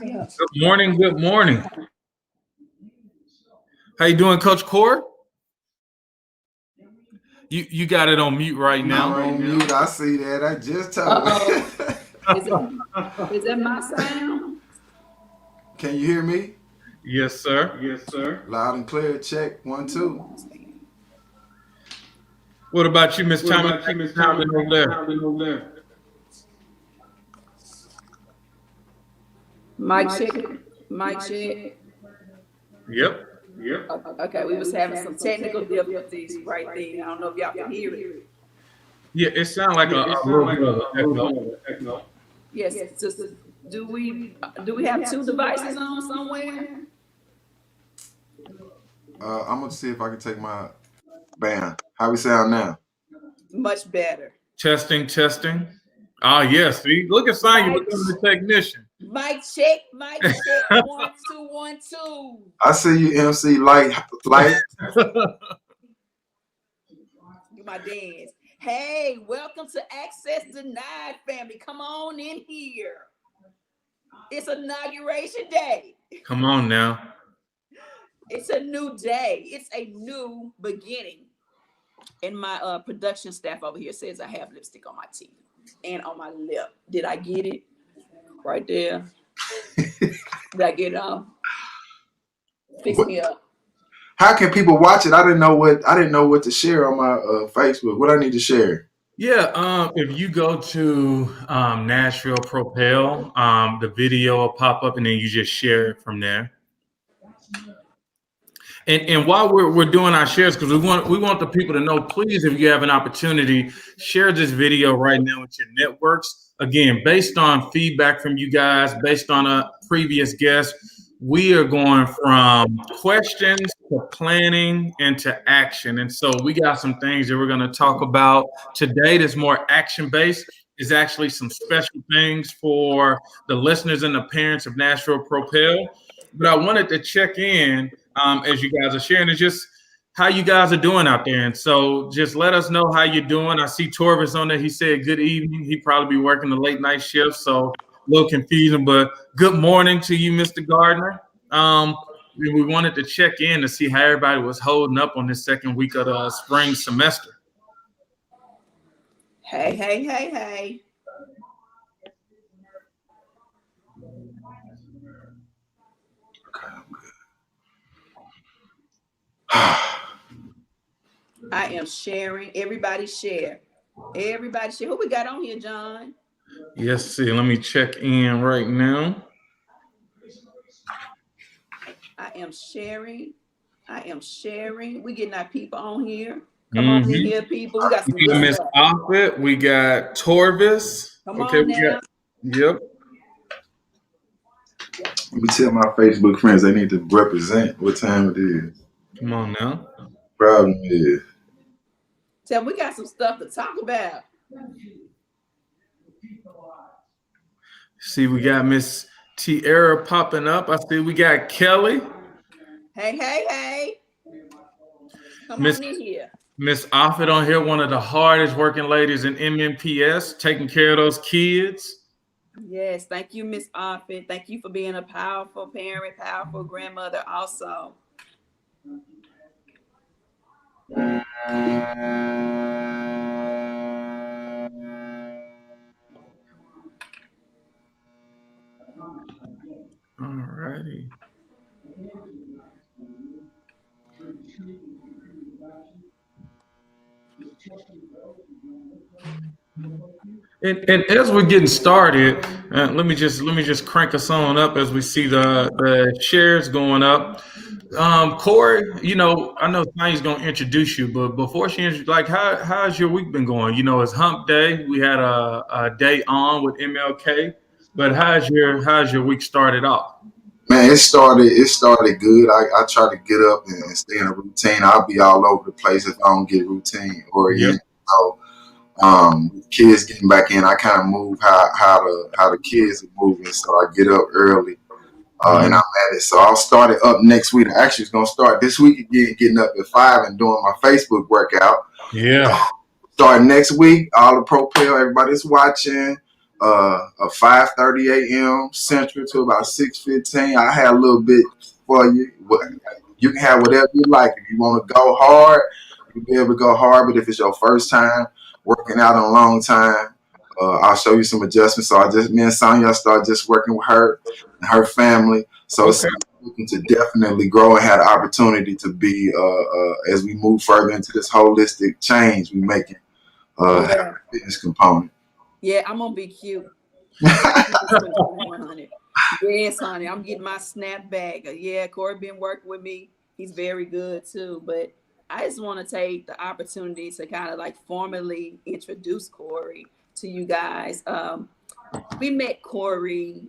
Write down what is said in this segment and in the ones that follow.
Good morning. Good morning. How you doing, Coach Core? You got it on mute right I'm now. on mute. I see that. I just told you. Is that my sound? Can you hear me? Yes, sir. Loud and clear. Check. 1, 2. What about you, Miss Thomas? How you sounding over there? Mic check. Mic check. Yep. Okay, we was having some technical difficulties right there. I don't know if y'all can hear it. Yeah, it sounds like a little bit of an echo. Yes, sister. Do we have two devices on somewhere? I'm gonna see if I can take my band. How we sound now? Much better. Testing. Ah, yes. See, look at Sonya Mic- becoming the technician. Mic check. 1, 2, 1, 2. I see you, MC Light. Do my dance. Hey, welcome to Access Denied, family. Come on in here. It's inauguration day. Come on now. It's a new day. It's a new beginning. And my production staff over here says I have lipstick on my teeth and on my lip. Did I get it? Right there. Did I get it on? Fix me up. How can people watch it? I didn't know what to share on my Facebook. What I need to share? Yeah, if you go to Nashville Propel, the video will pop up and then you just share it from there. And while we're doing our shares, because we want the people to know, please, if you have an opportunity, share this video right now with your networks. Again, based on feedback from you guys, based on a previous guest, we are going from questions to planning and to action. And so we got some things that we're going to talk about today that's more action-based. Is actually some special things for the listeners and the parents of Nashville Propel. But I wanted to check in as you guys are sharing, it's just how you guys are doing out there. And so just let us know how you're doing. I see Torvis on there. He said good evening. He probably be working the late night shift, so a little confusing, but good morning to you, Mr. Gardner. We wanted to check in to see how everybody was holding up on this second week of the spring semester. Hey. I am sharing. Everybody share. Who we got on here, John? Yes, see, let me check in right now. I am sharing. We getting our people on here. Come on in here, people. We got some good Miss stuff. Offit, we got Torvis. Come on now. Yep. Let me tell my Facebook friends they need to represent what time it is. Come on now. Problem is. Tell them we got some stuff to talk about. See, we got Miss Tierra popping up. I see we got Kelly. Hey. Come on in here. Miss Offit on here, one of the hardest working ladies in MNPS, taking care of those kids. Yes, thank you, Miss Offit. Thank you for being a powerful parent, powerful grandmother also. All righty. And as we're getting started, let me just crank us on up as we see the shares going up. Corey, I know Tanya's gonna introduce you, but before she introduces, how's your week been going? It's Hump Day. We had a day on with MLK, but how's your week started off? Man, it started good. I try to get up and stay in a routine. I'll be all over the place if I don't get routine oriented. So kids getting back in, I kind of move how the kids are moving. So I get up early and I'm at it. So I'll start it up next week. I actually was gonna start this week again, getting up at 5 and doing my Facebook workout. Yeah. Start next week. All the Propel, everybody's watching. a 5:30 a.m. Central to about 6:15. I had a little bit for you. You can have whatever you like. If you want to go hard, you'll be able to go hard. But if it's your first time working out in a long time, I'll show you some adjustments. So me and Sonya started just working with her and her family. So it's looking to definitely grow and have the opportunity to be, as we move further into this holistic change we making, have a fitness component. Yeah, I'm gonna be cute. Yes, honey. I'm getting my snap back. Yeah, Corey been working with me. He's very good too. But I just want to take the opportunity to kind of like formally introduce Corey to you guys. We met Corey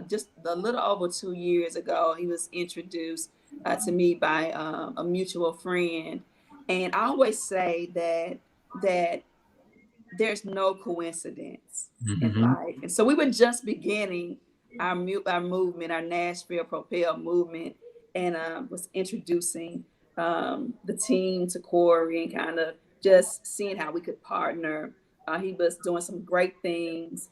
just a little over 2 years ago. He was introduced to me by a mutual friend, and I always say that there's no coincidence in life. And so we were just beginning our movement, our Nashville Propel movement, and was introducing the team to Corey and kind of just seeing how we could partner. He was doing some great things.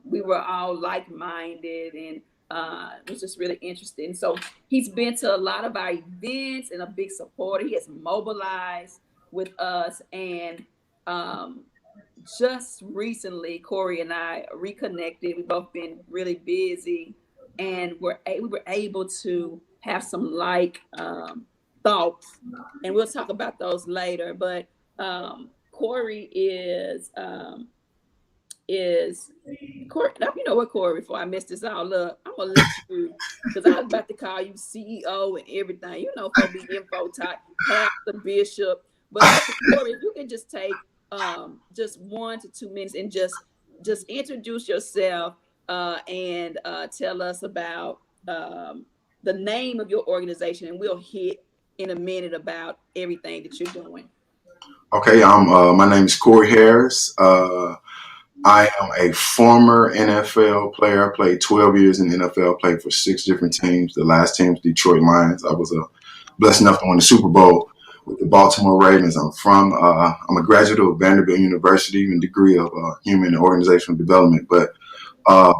We were all like-minded, and it was just really interesting. So he's been to a lot of our events and a big supporter. He has mobilized with us, and just recently, Corey and I reconnected. We've both been really busy, and we were able to have some thoughts, and we'll talk about those later. But Corey is Corey. Now, you know what, Corey? Before I mess this all up, I'm gonna let you, because I was about to call you CEO and everything. You know, for the info type, pastor, bishop. But Corey, if you can just take just 1 to 2 minutes and just introduce yourself and tell us about the name of your organization, and we'll hit in a minute about everything that you're doing. Okay, my name is Corey Harris. I am a former NFL player. I played 12 years in the NFL, played for 6 different teams. The last team was Detroit Lions. I was blessed enough to win the Super Bowl with the Baltimore Ravens. I'm a graduate of Vanderbilt University and degree of human and organizational development, but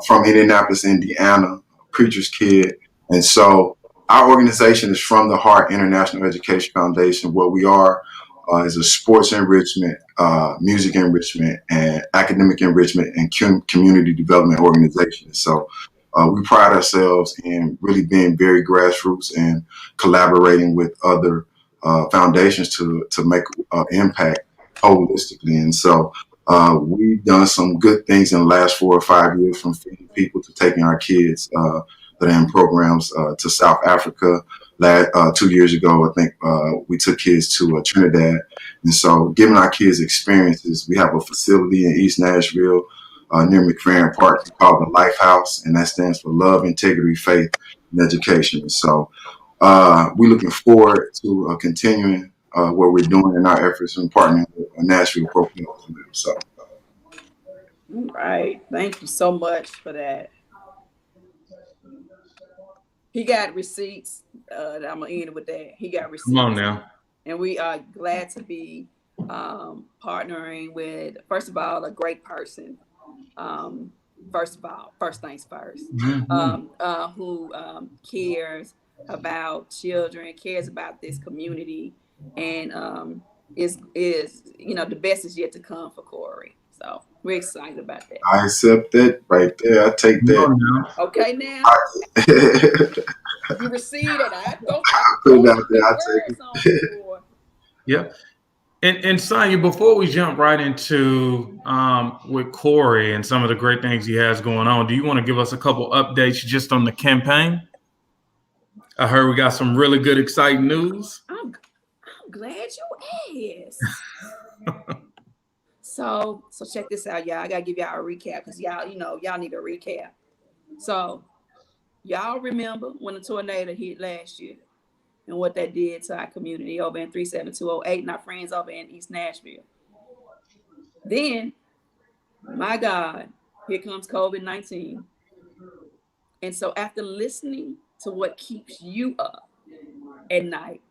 from Indianapolis, Indiana, preacher's kid. And so our organization is From the Heart International Education Foundation. What we are is a sports enrichment, music enrichment, and academic enrichment and community development organization. So we pride ourselves in really being very grassroots and collaborating with other foundations to make an impact holistically. And so we've done some good things in the last 4 or 5 years, from feeding people to taking our kids that are in programs to South Africa. 2 years ago, I think we took kids to Trinidad. And so giving our kids experiences, we have a facility in East Nashville near McFerrin Park called the Life House, and that stands for Love, Integrity, Faith, and Education. And so we're looking forward to continuing what we're doing in our efforts and partnering with Nashville Propel. So. All right. Thank you so much for that. He got receipts. I'm gonna end with that. He got receipts. Come on now. And we are glad to be partnering with, first of all, a great person. First things first, who cares about children, cares about this community, and is the best is yet to come for Corey. So we're excited about that. I accept that right there. I take that. Okay, now you receive it. I put it out there. I take it. Yep. And Sonya, before we jump right into with Corey and some of the great things he has going on, do you want to give us a couple updates just on the campaign? I heard we got some really good, exciting news. I'm glad you asked. So check this out, y'all. I gotta give y'all a recap because y'all need a recap. So y'all remember when the tornado hit last year and what that did to our community over in 37208 and our friends over in East Nashville. Then, my God, here comes COVID-19. And so after listening to what keeps you up at night,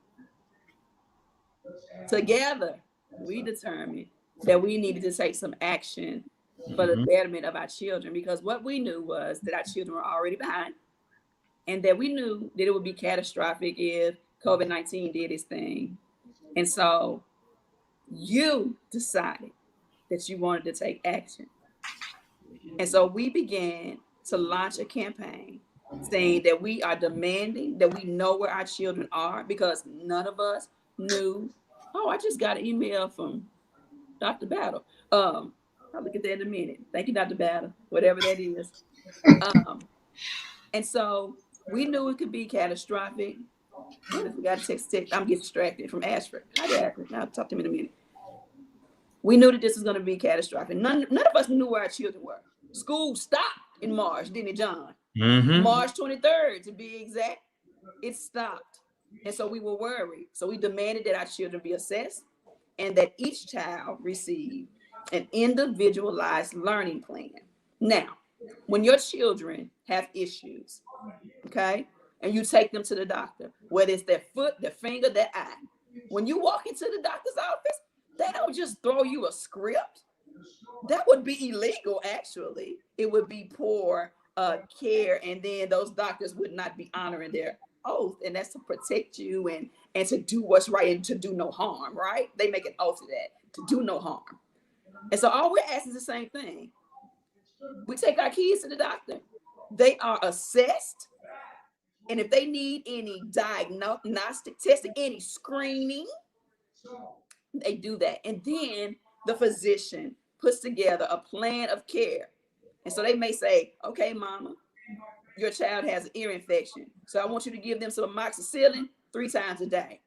together we determined that we needed to take some action for the betterment of our children, because what we knew was that our children were already behind, and that we knew that it would be catastrophic if COVID-19 did its thing. And so you decided that you wanted to take action. And so we began to launch a campaign saying that we are demanding that we know where our children are, because none of us knew. Oh, I just got an email from Dr. Battle. I'll look at that in a minute. Thank you, Dr. Battle, whatever that is. And so we knew it could be catastrophic. What if we got to text? I'm getting distracted from Ashford. Hi, Ashford. I'll talk to him in a minute. We knew that this was going to be catastrophic. None of us knew where our children were. School stopped in March, didn't it, John? March 23rd, to be exact. It stopped. And so we were worried. So we demanded that our children be assessed and that each child receive an individualized learning plan. Now, when your children have issues, okay, and you take them to the doctor, whether it's their foot, their finger, their eye, when you walk into the doctor's office, they don't just throw you a script. That would be illegal, actually. It would be poor care, and then those doctors would not be honoring their oath, and that's to protect you and to do what's right and to do no harm, right? They make an oath to that, to do no harm. And so all we're asking is the same thing. We take our kids to the doctor. They are assessed, and if they need any diagnostic testing, any screening, they do that. And then the physician puts together a plan of care. And so they may say, okay, mama, your child has an ear infection, so I want you to give them some amoxicillin 3 times a day.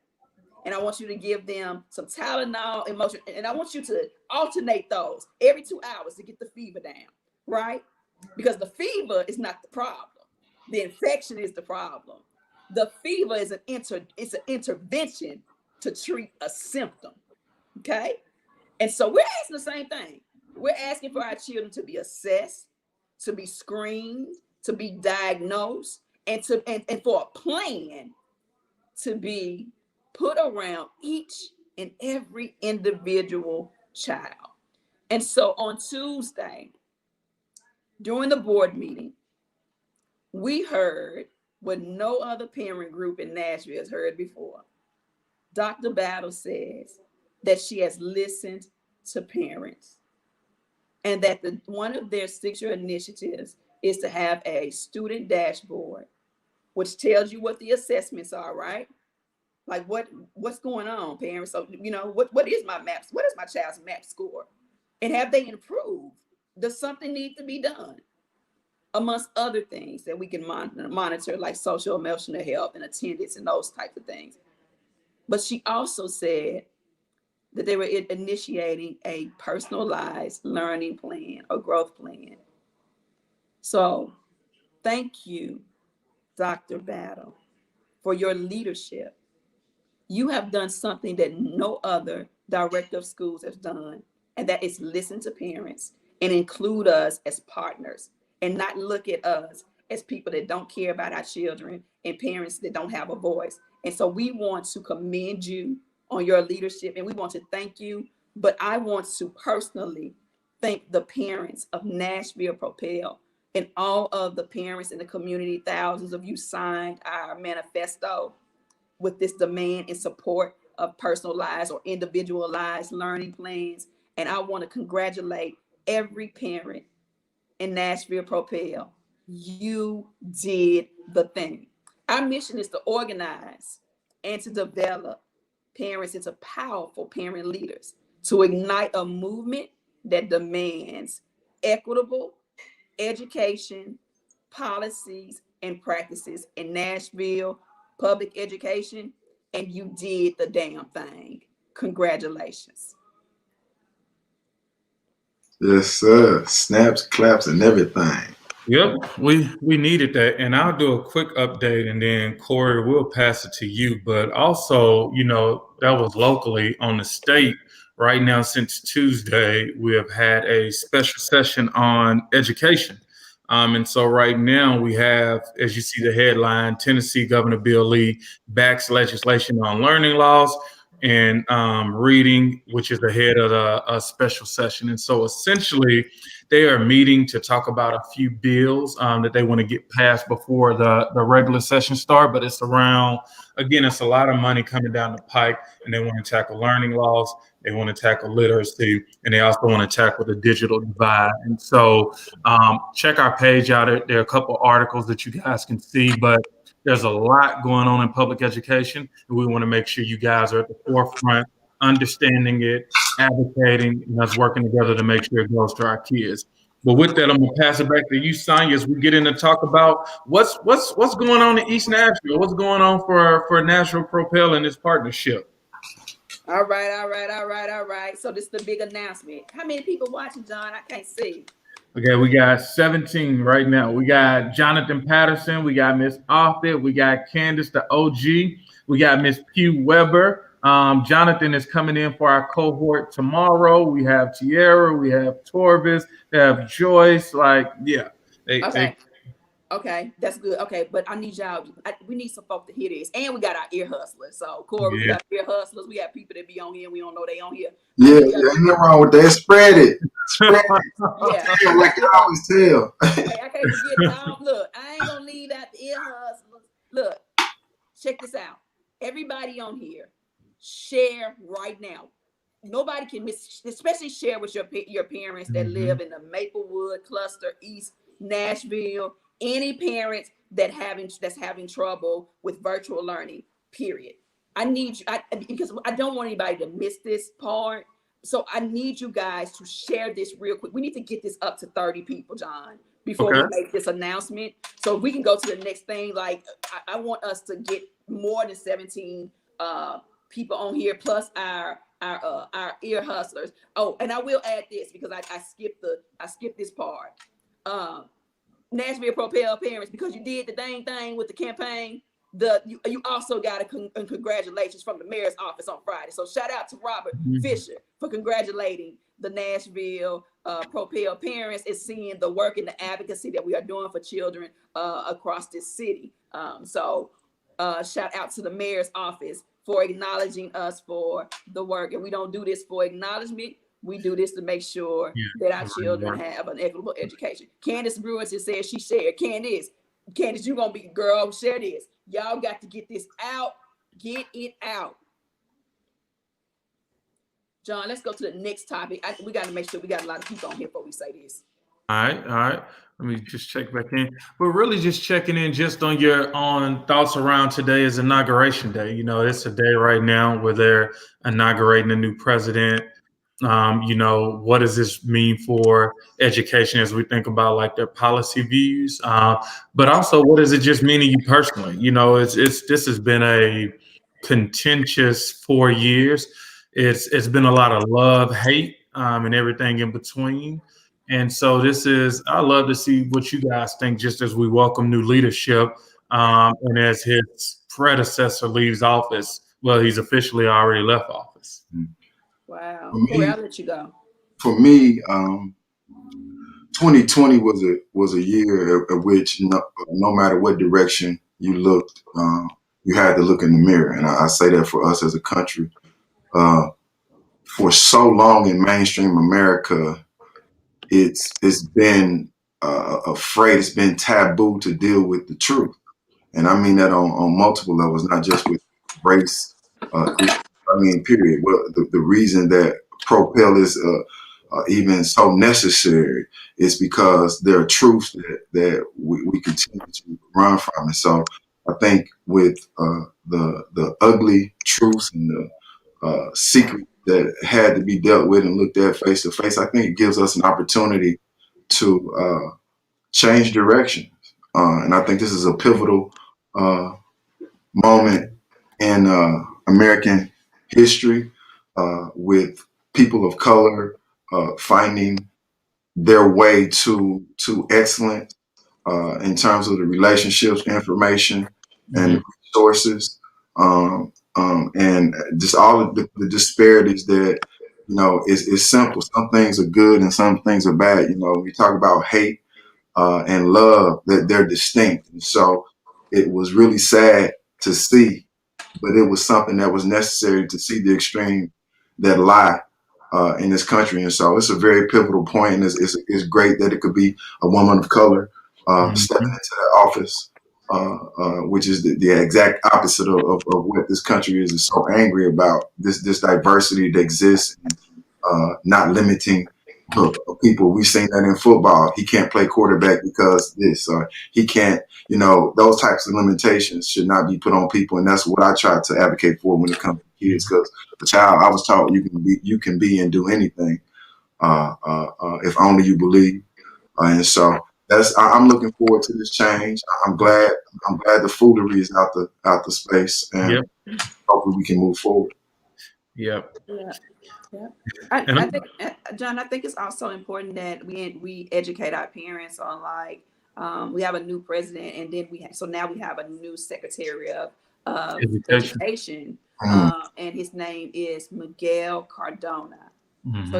And I want you to give them some Tylenol, and I want you to alternate those every 2 hours to get the fever down, right? Because the fever is not the problem. The infection is the problem. The fever is it's an intervention to treat a symptom, okay? And so we're asking the same thing. We're asking for our children to be assessed, to be screened, to be diagnosed, and for a plan to be put around each and every individual child. And so on Tuesday, during the board meeting, we heard what no other parent group in Nashville has heard before. Dr. Battle says that she has listened to parents, and that one of their 6-year initiatives is to have a student dashboard, which tells you what the assessments are, right? Like what's going on, parents? So, what is my MAP? What is my child's MAP score? And have they improved? Does something need to be done? Amongst other things that we can monitor, like social emotional health and attendance and those types of things. But she also said that they were initiating a personalized learning plan or growth plan. So thank you, Dr. Battle, for your leadership. You have done something that no other director of schools has done, and that is listen to parents and include us as partners, and not look at us as people that don't care about our children and parents that don't have a voice. And so we want to commend you on your leadership, and we want to thank you. But I want to personally thank the parents of Nashville Propel and all of the parents in the community. Thousands of you signed our manifesto with this demand and support of personalized or individualized learning plans. And I want to congratulate every parent in Nashville Propel. You did the thing. Our mission is to organize and to develop parents into powerful parent leaders, to ignite a movement that demands equitable education, policies, and practices in Nashville public education. And you did the damn thing. Congratulations. Yes, sir. Snaps, claps, and everything. Yep, we needed that. And I'll do a quick update, and then Corey, we'll pass it to you. But also, that was locally. On the state right now. Since Tuesday, we have had a special session on education. And so right now we have, as you see the headline, Tennessee Governor Bill Lee backs legislation on learning loss and reading, which is the head of a special session. And so essentially, They are meeting to talk about a few bills that they want to get passed before the regular session start. But it's around, again, it's a lot of money coming down the pike, and they want to tackle learning loss. They want to tackle literacy, and they also want to tackle the digital divide. And so check our page out. There are a couple articles that you guys can see, but there's a lot going on in public education, and we want to make sure you guys are at the forefront, understanding it, advocating, and us working together to make sure it goes to our kids. But with that, I'm gonna pass it back to you, Sonya, as we get in to talk about what's going on in East Nashville, what's going on for Nashville Propel and this partnership. All right, all right, all right, all right. So this is the big announcement. How many people watching, John? I can't see. Okay, we got 17 right now. We got Jonathan Patterson, we got Miss Offit, we got Candace the OG, we got Miss Pugh Weber. Jonathan is coming in for our cohort tomorrow. We have Tierra, we have Torvis, we have Joyce. Like, yeah. Okay, that's good. Okay, but I need y'all. We need some folk to hear this, and we got our ear hustlers. So, Corey, we got ear hustlers. We got people that be on here, and we don't know they on here. Yeah, ain't nothing wrong with that. Spread it. Yeah, like I always tell. Okay, I can't forget. Look, I ain't gonna leave out the ear hustlers. Look, check this out. Everybody on here, share right now. Nobody can miss, especially share with your parents that live in the Maplewood cluster, East Nashville. Any parents that's having trouble with virtual learning, period. I need you, because I don't want anybody to miss this part. So I need you guys to share this real quick. We need to get this up to 30 people, John, before we make this announcement. So we can go to the next thing. Like, I want us to get more than 17 people on here, plus our ear hustlers. Oh, and I will add this because I skipped this part. Nashville Propel parents, because you did the dang thing with the campaign. You also got a congratulations from the mayor's office on Friday. So shout out to Robert Fisher for congratulating the Nashville Propel parents and seeing the work and the advocacy that we are doing for children across this city. So shout out to the mayor's office for acknowledging us for the work. And we don't do this for acknowledgement. We do this to make sure that our children have an equitable education. Candace Brewer just said she shared. Candace, you gonna be girl, share this. Y'all got to get this out. Get it out. John, let's go to the next topic. We got to make sure we got a lot of people on here before we say this. All right. Let me just check back in. We're really just checking in just on your thoughts around today is Inauguration Day. You know, it's a day right now where they're inaugurating a new president. What does this mean for education as we think about like their policy views? But also, what does it just mean to you personally? You know, this has been a contentious 4 years. It's been a lot of love, hate, and everything in between. And so I love to see what you guys think just as we welcome new leadership. And as his predecessor leaves office, well, he's officially already left office. Wow. Corey, I'll let you go. For me, 2020 was a year at which no matter what direction you looked, you had to look in the mirror. And I say that for us as a country. For so long in mainstream America, it's been afraid, it's been taboo to deal with the truth. And I mean that on multiple levels, not just with race, period. Well, the reason that Propel is even so necessary is because there are truths that we continue to run from. And so I think with the ugly truths and the secret that had to be dealt with and looked at face to face, I think it gives us an opportunity to change directions. And I think this is a pivotal moment in American history with people of color finding their way to excellence in terms of the relationships, information, and resources, and just all of the disparities that, is simple. Some things are good and some things are bad. We talk about hate and love, that they're distinct. And so it was really sad to see, but it was something that was necessary to see the extreme that lie in this country. And so it's a very pivotal point, and it's great that it could be a woman of color stepping into that office, which is the exact opposite of what this country is so angry about, this diversity that exists, and not limiting people. We've seen that in football. He can't play quarterback because this, or he can't, those types of limitations should not be put on people. And that's what I try to advocate for when it comes to kids, because the child, I was taught you can be and do anything if only you believe. And so I'm looking forward to this change. I'm glad the foolery is out the space, and hopefully we can move forward. Yep. Yeah. Yeah. I think, John, I think it's also important that we educate our parents on, like, we have a new president, and then now we have a new secretary of education, and his name is Miguel Cardona. So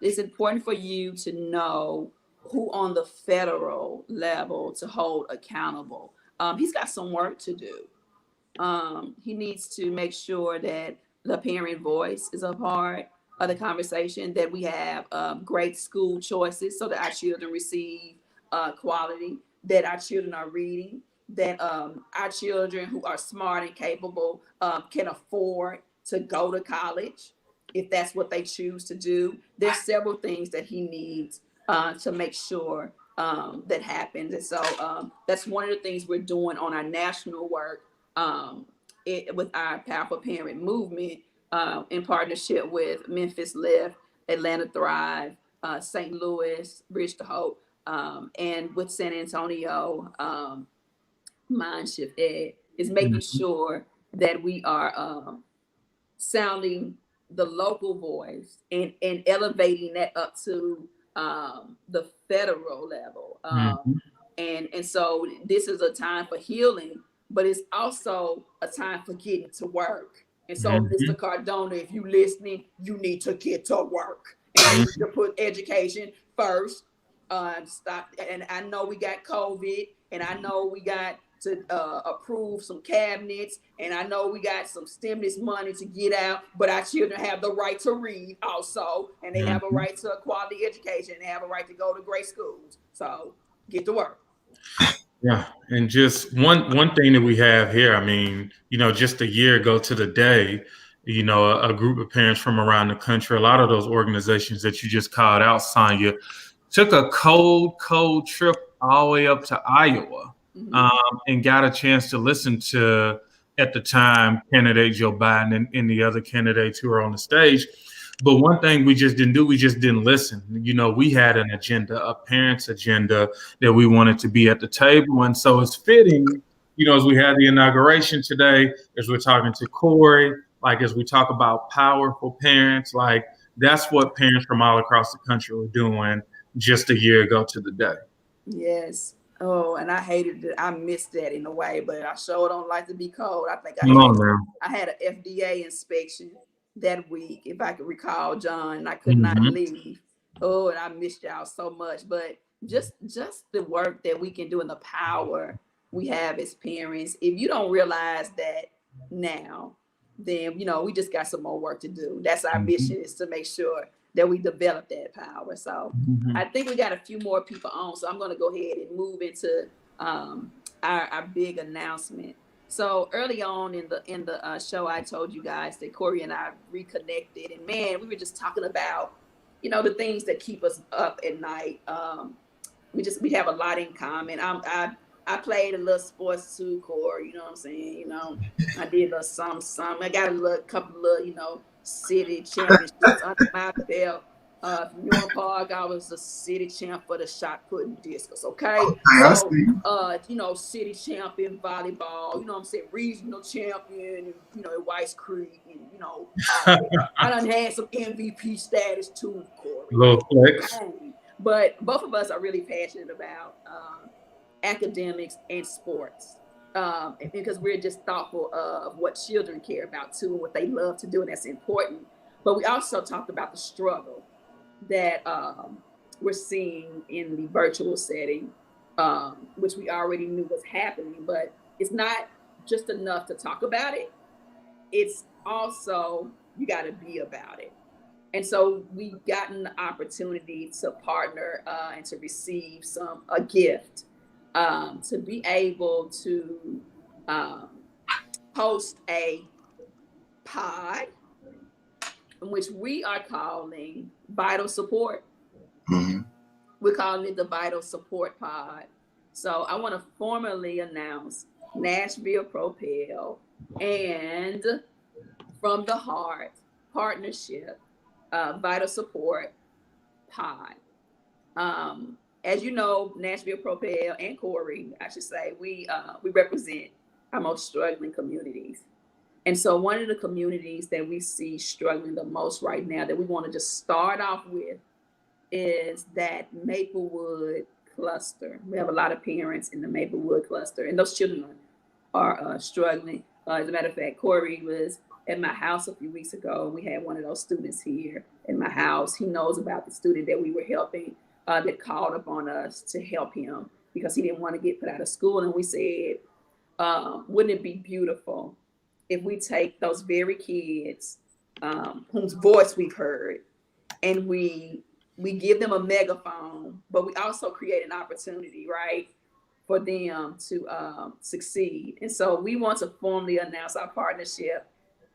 it's important for you to know who on the federal level to hold accountable. He's got some work to do. He needs to make sure that the parent voice is a part of the conversation, that we have great school choices so that our children receive quality, that our children are reading, that our children who are smart and capable can afford to go to college if that's what they choose to do. There's several things that he needs to make sure that happens. And so that's one of the things we're doing on our national work with our Powerful Parent movement, in partnership with Memphis Lift, Atlanta Thrive, St. Louis, Bridge to Hope, and with San Antonio, Mindshift Ed, is making sure that we are sounding the local voice and elevating that up to the federal level. And so this is a time for healing, but it's also a time for getting to work. And so, Mr. Cardona, if you listening, you need to get to work. And you need to put education first. Stop. And I know we got COVID, and I know we got to approve some cabinets, and I know we got some stimulus money to get out, but our children have the right to read also, and they have a right to a quality education, and they have a right to go to great schools. So get to work. Yeah, and just one thing that we have here, I mean, just a year ago to the day, a group of parents from around the country, a lot of those organizations that you just called out, Sonia, took a cold trip all the way up to Iowa, and got a chance to listen to, at the time, candidate Joe Biden and the other candidates who were on the stage. But one thing we just didn't do, we just didn't listen. We had an agenda, a parent's agenda, that we wanted to be at the table. And so it's fitting, as we had the inauguration today, as we're talking to Corey, like as we talk about powerful parents, like that's what parents from all across the country were doing just a year ago to the day. Yes. Oh, and I hated it. I missed that in a way, but I sure don't like to be cold. I think I had an FDA inspection that week, if I could recall, John, and I could not leave. Oh, and I missed y'all so much. But just the work that we can do and the power we have as parents. If you don't realize that now, then we just got some more work to do. That's our mission, is to make sure that we develop that power. So I think we got a few more people on. So I'm going to go ahead and move into our big announcement. So early on in the show, I told you guys that Corey and I reconnected, and man, we were just talking about, the things that keep us up at night. We have a lot in common. I played a little sports too, Corey. You know what I'm saying? I did a some. I got a couple of city championships under my belt. From York Park, I was the city champ for the shot put and discus. Okay, so city champion volleyball. You know what I'm saying? Regional champion. In White Creek, and I done had some MVP status too, Corey. Little flex. But both of us are really passionate about academics and sports. Because we're just thoughtful of what children care about too, and what they love to do, and that's important. But we also talked about the struggle that we're seeing in the virtual setting, which we already knew was happening. But it's not just enough to talk about it. It's also, you got to be about it. And so we've gotten the opportunity to partner and to receive a gift to be able to um, host a pod, in which we are calling Vital Support. Mm-hmm. We're calling it the Vital Support Pod. So I want to formally announce Nashville Propel and From the Heart partnership, Vital Support Pod. As you know, Nashville Propel and Corey, I should say, we represent our most struggling communities. And so one of the communities that we see struggling the most right now that we want to just start off with is that Maplewood cluster. We have a lot of parents in the Maplewood cluster, and those children are struggling. As a matter of fact, Corey was at my house a few weeks ago. We had one of those students here in my house. He knows about the student that we were helping that called upon us to help him because he didn't want to get put out of school. And we said, wouldn't it be beautiful if we take those very kids whose voice we've heard and we give them a megaphone, but we also create an opportunity, right, for them to succeed. And so we want to formally announce our partnership.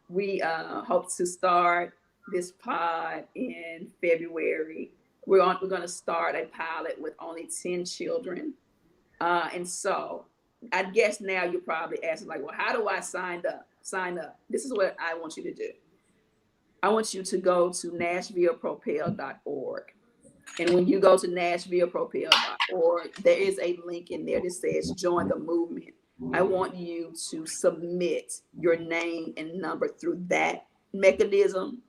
We hope to start this pod in February. We're going to start a pilot with only 10 children. And so I guess now you're probably asking, like, well, how do I sign up? This is what I want you to do. I want you to go to NashvillePropel.org. And when you go to NashvillePropel.org, there is a link in there that says join the movement. I want you to submit your name and number through that mechanism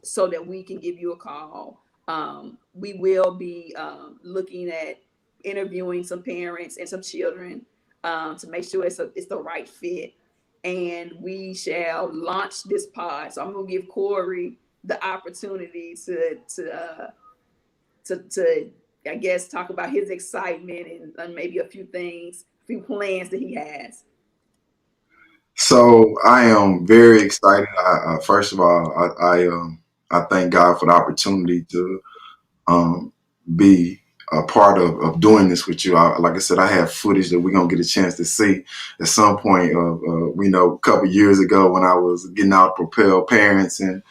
so that we can give you a call. We will be looking at interviewing some parents and some children to make sure it's the right fit. And we shall launch this pod. So I'm going to give Corey the opportunity to I guess talk about his excitement and maybe a few plans that he has. So I am very excited. First of all, I thank God for the opportunity to be a part of doing this with you. Like I said, I have footage that we're gonna get a chance to see at some point. A couple years ago when I was getting out Propel parents, and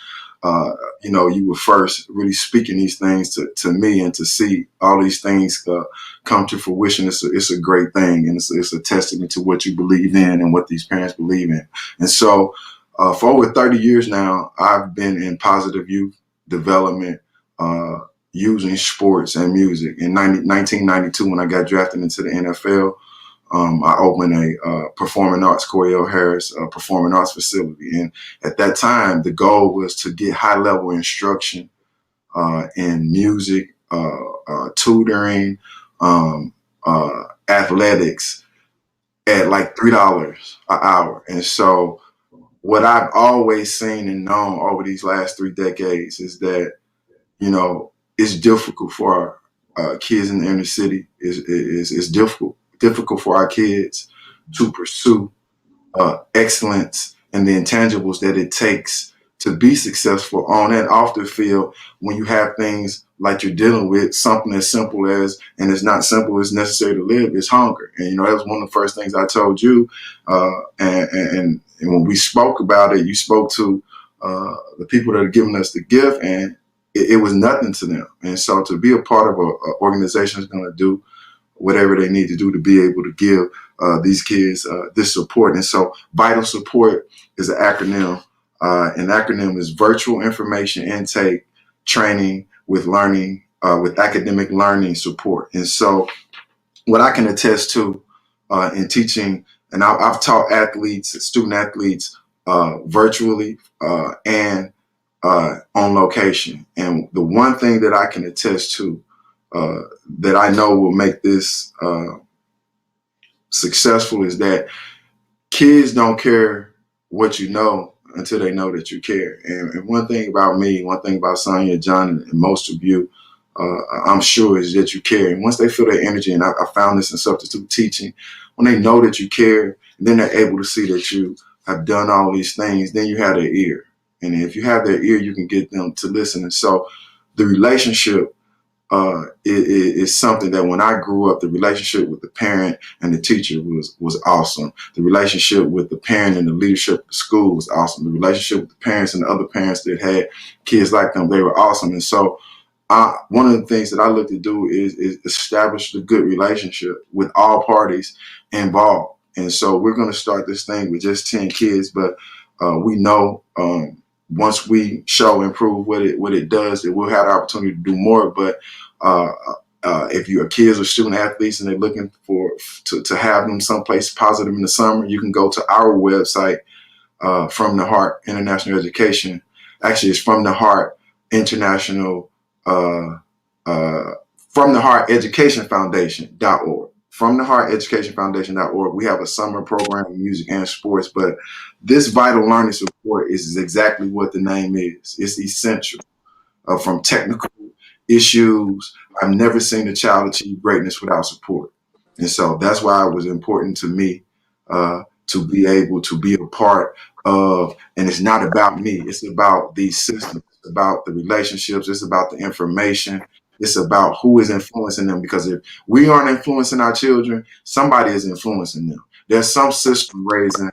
you were first really speaking these things to me, and to see all these things come to fruition. It's a great thing, and it's a testament to what you believe in and what these parents believe in. And so, for over 30 years now, I've been in positive youth development. Using sports and music. In 1992, when I got drafted into the NFL, I opened a performing arts, Corey L. Harris performing arts facility. And at that time, the goal was to get high level instruction in music, tutoring, athletics at like $3 an hour. And so what I've always seen and known over these last 3 decades is that, it's difficult for our kids in the inner city. It's difficult for our kids to pursue excellence and the intangibles that it takes to be successful on and off the field when you have things like you're dealing with, something as simple as, and it's not simple as necessary to live, is hunger. And, that was one of the first things I told you. And when we spoke about it, you spoke to the people that are giving us the gift, and it was nothing to them. And so to be a part of an organization that's going to do whatever they need to do to be able to give these kids this support. And so Vital Support is an acronym. An acronym is Virtual Information Intake Training with Learning, with Academic Learning Support. And so what I can attest to in teaching, and I've taught student athletes virtually and on location. And the one thing that I can attest to that I know will make this successful is that kids don't care what you know until they know that you care. And one thing about me, one thing about Sonia, John, and most of you, I'm sure, is that you care. And once they feel that energy, and I found this in substitute teaching, when they know that you care, then they're able to see that you have done all these things, then you have their ear. And if you have their ear, you can get them to listen. And so the relationship is something that when I grew up, the relationship with the parent and the teacher was awesome. The relationship with the parent and the leadership of the school was awesome. The relationship with the parents and the other parents that had kids like them, they were awesome. And so one of the things that I look to do is establish a good relationship with all parties involved. And so we're going to start this thing with just 10 kids, but we know once we show and prove what it does, that we'll have the opportunity to do more. But uh, if your kids are student athletes and they're looking to have them someplace positive in the summer, you can go to our website, From the Heart International Education. Actually, it's From the Heart International, uh, uh, From the Heart Education Foundation.org. From the Heart Education Foundation.org. We have a summer program in music and sports, but this vital learning support is exactly what the name is. It's essential. From technical issues, I've never seen a child achieve greatness without support. And so that's why it was important to me to be able to be a part of, and it's not about me, it's about these systems, it's about the relationships, it's about the information, it's about who is influencing them. Because if we aren't influencing our children, somebody is influencing them. There's some system raising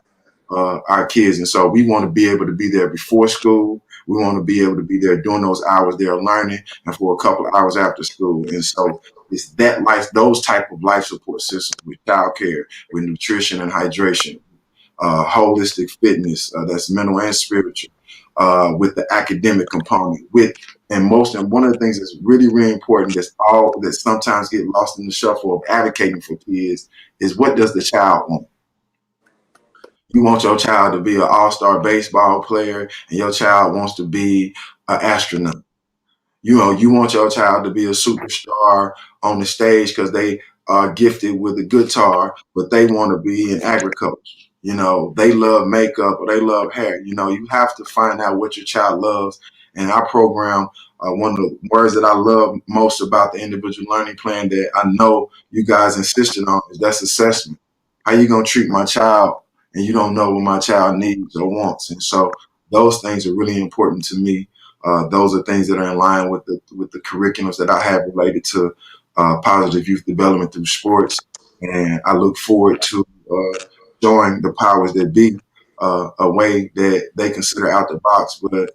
our kids. And so we want to be able to be there before school. We want to be able to be there during those hours they're learning and for a couple of hours after school. And so it's that life, those type of life support systems with childcare, with nutrition and hydration, holistic fitness, that's mental and spiritual, with the academic component, and one of the things that's really, really important that sometimes get lost in the shuffle of advocating for kids is, what does the child want? You want your child to be an all-star baseball player, and your child wants to be an astronaut. You want your child to be a superstar on the stage because they are gifted with a guitar, but they want to be in agriculture. They love makeup or they love hair. You have to find out what your child loves. And our program, one of the words that I love most about the individual learning plan that I know you guys insisted on is that's assessment. How you gonna treat my child and you don't know what my child needs or wants? And so those things are really important to me. Those are things that are in line with the curriculums that I have related to positive youth development through sports, and I look forward to showing the powers that be a way that they consider out the box, but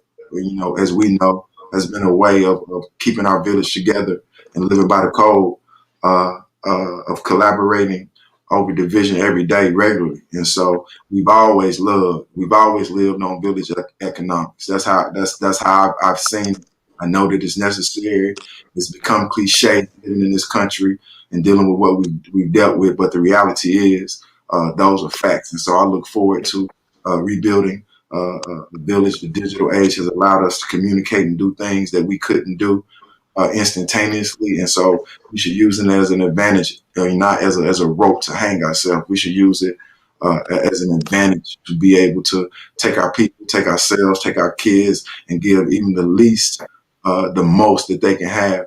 as we know, has been a way of keeping our village together and living by the code of collaborating over division every day regularly. And so we've always lived on village economics. That's how I've seen it. I know that it's necessary. It's become cliche living in this country and dealing with what we've dealt with, but the reality is those are facts. And so I look forward to rebuilding the village. The digital age has allowed us to communicate and do things that we couldn't do instantaneously, and so we should use it as an advantage, not as a rope to hang ourselves. We should use it as an advantage to be able to take our people, take ourselves, take our kids, and give even the least, the most that they can have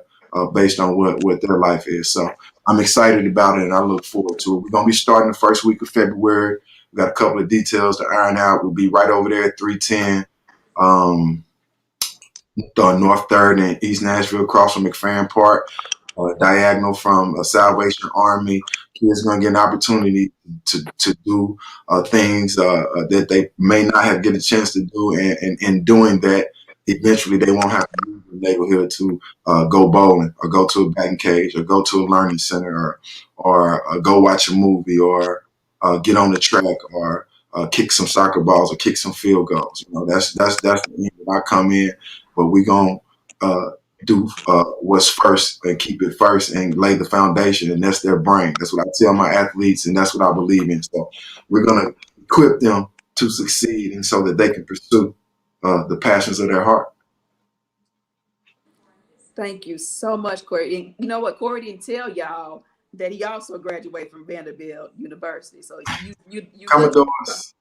based on what their life is. So I'm excited about it, and I look forward to it. We're gonna be starting the first week of February. We got a couple of details to iron out. We'll be right over there at 310. North 3rd and East Nashville, across from McFerrin Park, diagonal from Salvation Army. Kids are going to get an opportunity to do things that they may not have get a chance to do. And in doing that, eventually they won't have to leave the neighborhood to go bowling or go to a batting cage or go to a learning center or go watch a movie or get on the track or kick some soccer balls or kick some field goals. That's the end that I come in, but we gonna do what's first and keep it first and lay the foundation, and that's their brain. That's what I tell my athletes, and that's what I believe in. So we're gonna equip them to succeed, and so that they can pursue the passions of their heart. Thank you so much, Corey. And you know what? Corey didn't tell y'all that he also graduated from Vanderbilt University. So you Commodores.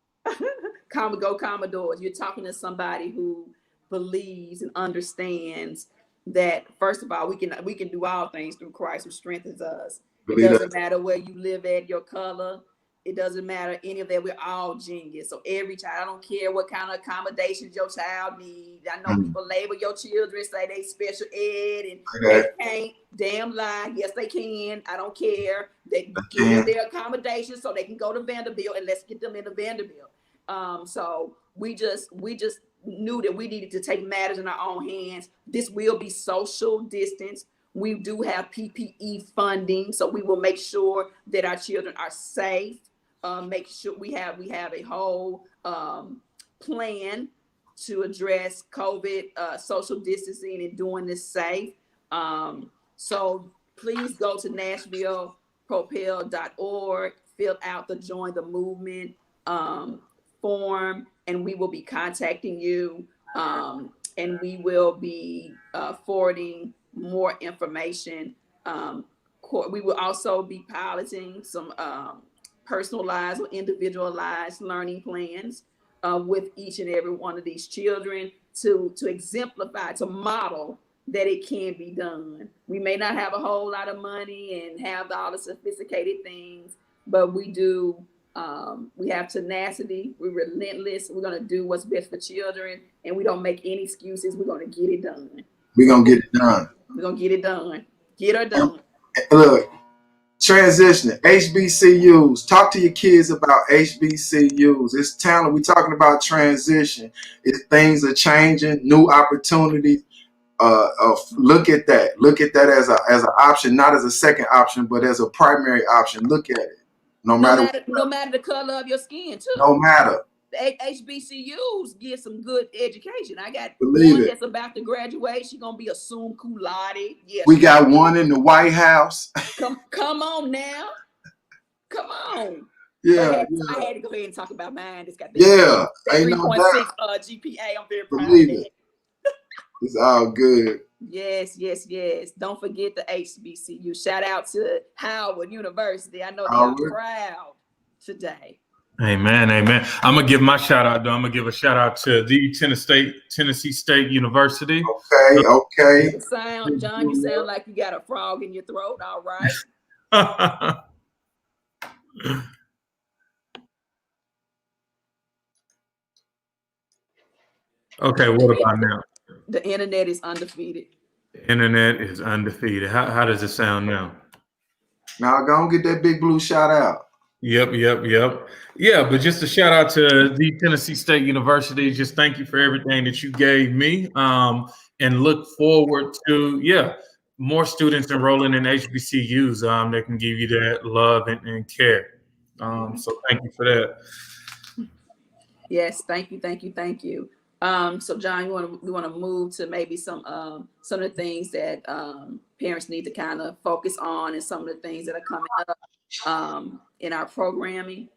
Go Commodores. You're talking to somebody who believes and understands that, first of all, we can do all things through Christ who strengthens us. It Believe that. doesn't matter where you live at, your color, It doesn't matter any of that. We're all genius. So every child, I don't care what kind of accommodations your child needs. I know people label your children, say they special ed and they can't. Damn lie. Yes, they can. I don't care. They give them their accommodations so they can go to Vanderbilt, and let's get them into Vanderbilt. So we just knew that we needed to take matters in our own hands. This will be social distance. We do have PPE funding, so we will make sure that our children are safe. Make sure we have a whole plan to address COVID, social distancing, and doing this safe. So please go to NashvillePropel.org, fill out the Join the Movement form, and we will be contacting you, and we will be forwarding more information. We will also be piloting some personalized or individualized learning plans with each and every one of these children to exemplify, to model that it can be done. We may not have a whole lot of money and have all the sophisticated things, but we do. We have tenacity. We're relentless. We're going to do what's best for children, and we don't make any excuses. We're going to get it done. We're going to get it done. We're going to get it done. Get her done. Look, transitioning, HBCUs. Talk to your kids about HBCUs. It's talent. We're talking about transition. Things are changing, new opportunities. Look at that. Look at that as an option, not as a second option, but as a primary option. Look at it. No matter the color of your skin, too. No matter. The HBCUs give some good education. I got one that's about to graduate. She's gonna be a summa cum laude. Yeah, we got one in the White House. Come on now. Come on. Yeah, I had to go ahead and talk about mine. It's got 3.6 GPA. I'm very proud of it. It's all good. Yes. Don't forget the HBCU. Shout out to Howard University. I know they are proud today. Amen. I'm gonna give my shout out though. I'm gonna give a shout out to the Tennessee State University. Okay. John, you sound like you got a frog in your throat. All right. Okay, what about now? The internet is undefeated. How does it sound now? Now go and get that big blue shout out. Yep. Yeah, but just a shout out to the Tennessee State University. Just thank you for everything that you gave me. And look forward to more students enrolling in HBCUs that can give you that love and care. So thank you for that. Yes, thank you. So John, we want to move to maybe some of the things that parents need to kind of focus on, and some of the things that are coming up in our programming.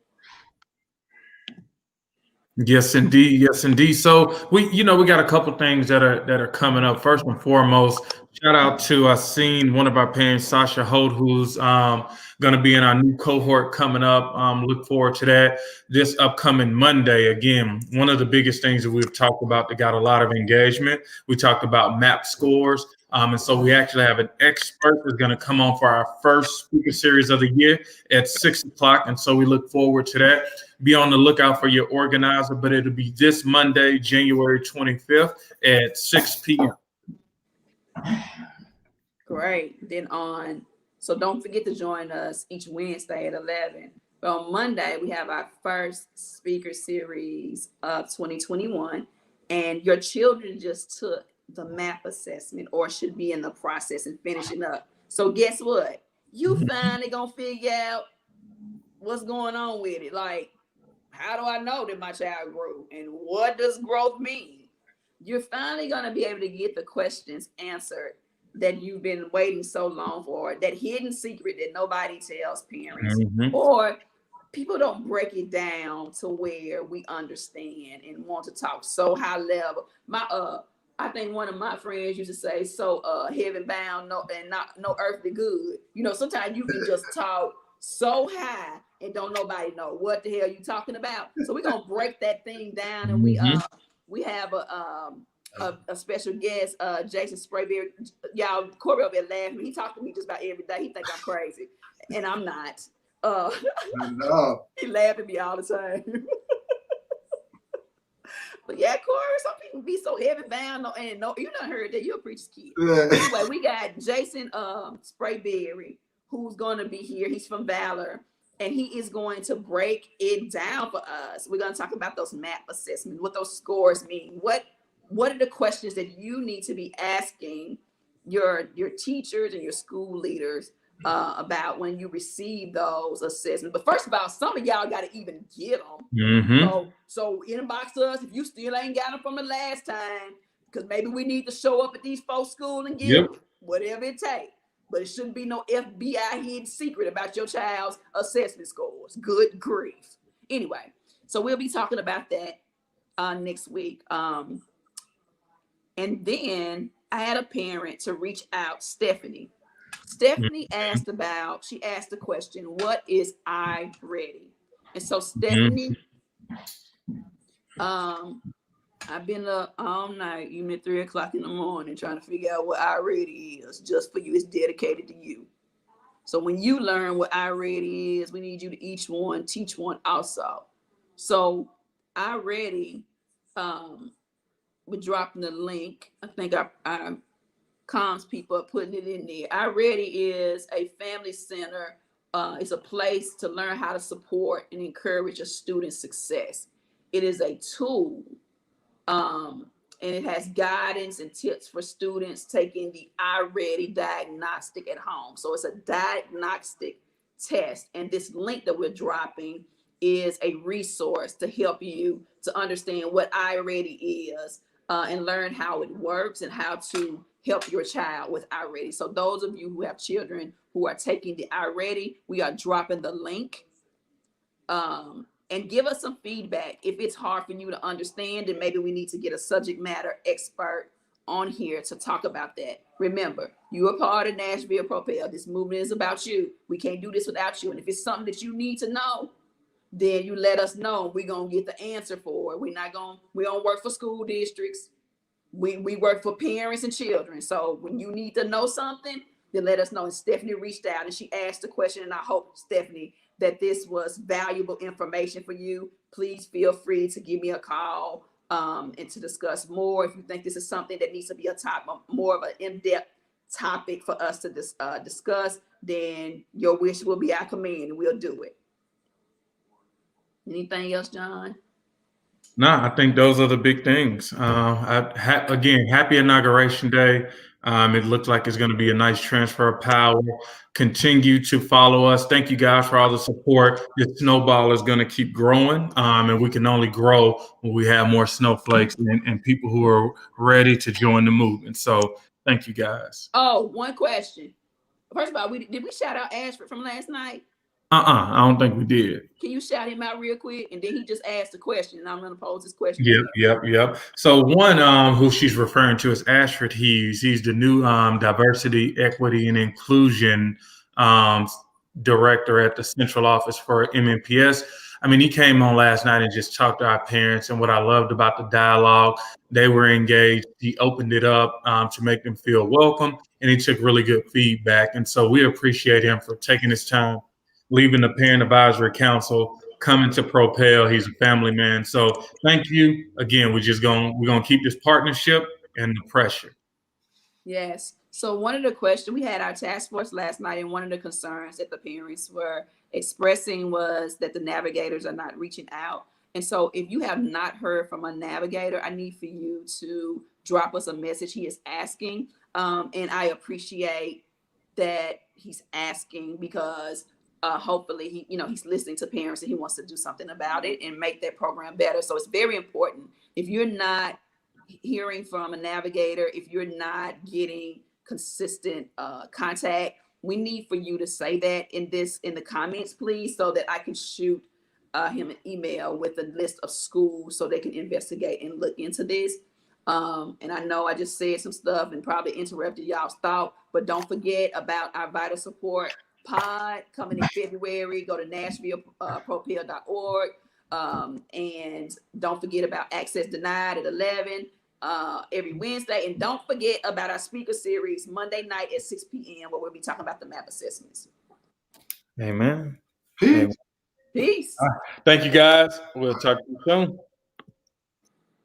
Yes, indeed. So we got a couple things that are coming up. First and foremost, shout out to seen one of our parents, Sasha Holt, who's going to be in our new cohort coming up. Look forward to that this upcoming Monday. Again, one of the biggest things that we've talked about that got a lot of engagement. We talked about MAP scores. And so we actually have an expert who's going to come on for our first speaker series of the year at 6:00. And so we look forward to that. Be on the lookout for your organizer, but it'll be this Monday, January 25th at 6 p.m. Great. So don't forget to join us each Wednesday at 11. But on Monday, we have our first speaker series of 2021. And your children just took the MAP assessment, or should be in the process and finishing up. So guess what? You finally gonna figure out what's going on with it. Like, how do I know that my child grew? And what does growth mean? You're finally gonna be able to get the questions answered that you've been waiting so long for, that hidden secret that nobody tells parents, or people don't break it down to where we understand and want to talk so high level. I think one of my friends used to say, so heaven bound, no earthly good. Sometimes you can just talk so high and don't nobody know what the hell you talking about. So we're gonna break that thing down, and we have a special guest, Jason Sprayberry. Y'all, Corey over there laughing. He talked to me just about every day. He think I'm crazy, and I'm not. No. He laughed at me all the time. But yeah, Corey, some people be so heavy bound. And no, you done heard that. You're a preacher's kid. Anyway, we got Jason Sprayberry, who's going to be here. He's from Valor, and he is going to break it down for us. We're going to talk about those MAP assessments, what those scores mean. What are the questions that you need to be asking your teachers and your school leaders about when you receive those assessments? But first of all, some of y'all got to even get them. Mm-hmm. So inbox us if you still ain't got them from the last time, because maybe we need to show up at these folks' school and get them, whatever it takes. But it shouldn't be no FBI hidden secret about your child's assessment scores. Good grief. Anyway, so we'll be talking about that next week. And then I had a parent to reach out, Stephanie. Stephanie asked the question, what is I ready? And so Stephanie, I've been up all night, even at 3 o'clock in the morning, trying to figure out what I ready is just for you. It's dedicated to you. So when you learn what I ready is, we need you to each one teach one also. So I ready, we're dropping the link. I think our comms people are putting it in there. I ready is a family center. It's a place to learn how to support and encourage a student's success. It is a tool, and it has guidance and tips for students taking the iReady diagnostic at home. So it's a diagnostic test, and this link that we're dropping is a resource to help you to understand what iReady is and learn how it works and how to help your child with iReady. So those of you who have children who are taking the iReady, we are dropping the link. And give us some feedback. If it's hard for you to understand, then maybe we need to get a subject matter expert on here to talk about that. Remember, you are part of Nashville Propel. This movement is about you. We can't do this without you. And if it's something that you need to know, then you let us know. We're going to get the answer for it. We don't work for school districts. We work for parents and children. So when you need to know something, then let us know. And Stephanie reached out and she asked the question, and I hope, Stephanie, that this was valuable information for you. Please feel free to give me a call and to discuss more. If you think this is something that needs to be more of an in-depth topic for us to discuss, then your wish will be our command, and we'll do it. Anything else, John? No, I think those are the big things. Again, happy Inauguration Day. It looks like it's going to be a nice transfer of power. Continue to follow us. Thank you guys for all the support. This snowball is going to keep growing, and we can only grow when we have more snowflakes and people who are ready to join the movement. So thank you guys. Oh, one question. First of all, did we shout out Ashford from last night? I don't think we did. Can you shout him out real quick? And then he just asked a question, and I'm going to pose this question. Yep. So one who she's referring to is Ashford Hughes. He's the new diversity, equity, and inclusion director at the central office for MNPS. I mean, he came on last night and just talked to our parents. And what I loved about the dialogue, they were engaged. He opened it up to make them feel welcome, and he took really good feedback. And so we appreciate him for taking his time, leaving the Parent Advisory Council, coming to Propel. He's a family man. So thank you. Again, we're gonna keep this partnership and the pressure. Yes. So one of the questions, we had our task force last night, and one of the concerns that the parents were expressing was that the navigators are not reaching out. And so if you have not heard from a navigator, I need for you to drop us a message. He is asking, and I appreciate that he's asking, because hopefully he's listening to parents and he wants to do something about it and make that program better. So it's very important. If you're not hearing from a navigator, if you're not getting consistent contact, we need for you to say that in the comments, please, so that I can shoot him an email with a list of schools so they can investigate and look into this. And I know I just said some stuff and probably interrupted y'all's thought, but don't forget about our Vital Support Pod coming in February. Go to NashvillePropel.org. And don't forget about Access Denied at 11 every Wednesday. And don't forget about our speaker series Monday night at 6 p.m. where we'll be talking about the MAP assessments. Amen. Peace. Peace. Thank you, guys. We'll talk to you soon.